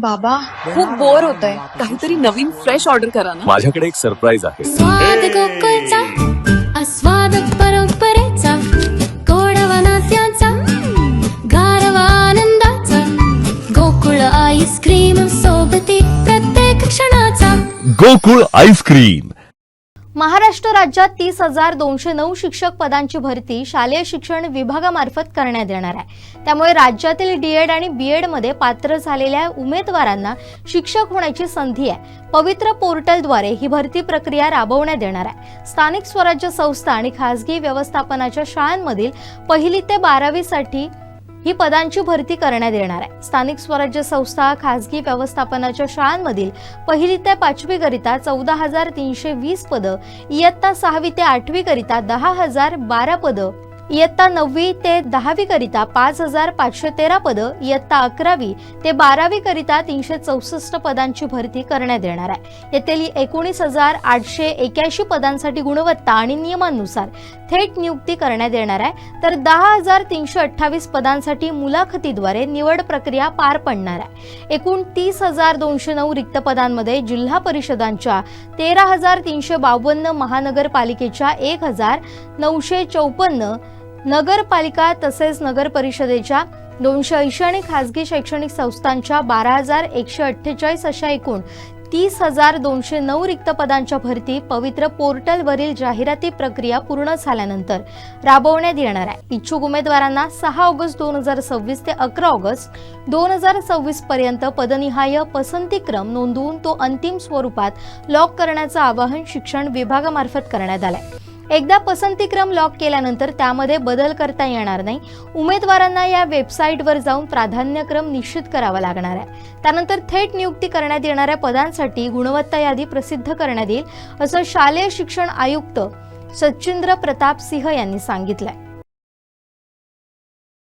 बाबा खूप बोर होतंय, काहीतरी नवीन फ्रेश ऑर्डर करा ना. माझ्याकडे एक सरप्राईज आहे. स्वाद गोकुळचा आस्वाद परंपरेचा गोडवा नात्याचा गारवा आनंदाचा गोकुळ आईस्क्रीम सोबती प्रत्येक क्षणाचा गोकुळ आईस्क्रीम. महाराष्ट्र राज्यात 30,209 शिक्षक पदांची भरती शालेय शिक्षण विभागामार्फत करण्यात येणार आहे. त्यामुळे राज्यातील डीएड आणि बीएड मध्ये पात्र झालेल्या उमेदवारांना शिक्षक होण्याची संधी आहे. पवित्र पोर्टलद्वारे ही भरती प्रक्रिया राबवण्यात येणार आहे. स्थानिक स्वराज्य संस्था आणि खासगी व्यवस्थापनाच्या शाळांमधील 1ली ते 12वी साठी ही पदांची भरती करण्यात येणार आहे. स्थानिक स्वराज्य संस्था खासगी व्यवस्थापनाच्या शाळांमधील 1ली ते 5वी करिता 14,320 पदं, इयत्ता 6वी ते 8वी करिता 10,012 पदं, इयत्ता 9वी ते 10वी करिता 5,513 पदं, इयत्ता 11वी ते 12वी करिता 364 पदांची भरती करण्यात येणार आहे. यातील 19,881 पदांसाठी गुणवत्ता आणि नियमांनुसार थेट नियुक्ती करण्यात येणार आहे, तर 10,328 पदांसाठी मुलाखतीद्वारे निवड प्रक्रिया पार पडणार आहे. एकूण 30,209 रिक्त पदांमध्ये जिल्हा परिषदांच्या 13,352, महानगरपालिकेच्या 1,954, नगरपालिका तसेच नगर परिषदेच्या 280 आणि खासगी शैक्षणिक संस्थांच्या 12,148 अशा एकूण 30,209 रिक्त पदांच्या भरती पवित्र पोर्टलवरील जाहिराती प्रक्रिया पूर्ण झाल्यानंतर राबवण्यात येणार आहे. इच्छुक उमेदवारांना 6 ऑगस्ट 2026 ते 11 ऑगस्ट 2026 पर्यंत पदनिहाय पसंतीक्रम नोंदवून तो अंतिम स्वरूपात लॉक करण्याचं आवाहन शिक्षण विभागामार्फत करण्यात आलंय. एकदा पसंतीक्रम लॉक केल्यानंतर त्यामध्ये बदल करता येणार नाही. उमेदवारांना या वेबसाईटवर जाऊन प्राधान्यक्रम निश्चित करावा लागणार आहे. त्यानंतर थेट नियुक्ती करण्यात येणाऱ्या पदांसाठी गुणवत्ता यादी प्रसिद्ध करण्यात येईल, असं शालेय शिक्षण आयुक्त सचिंद्र प्रताप सिंह यांनी सांगितलंय.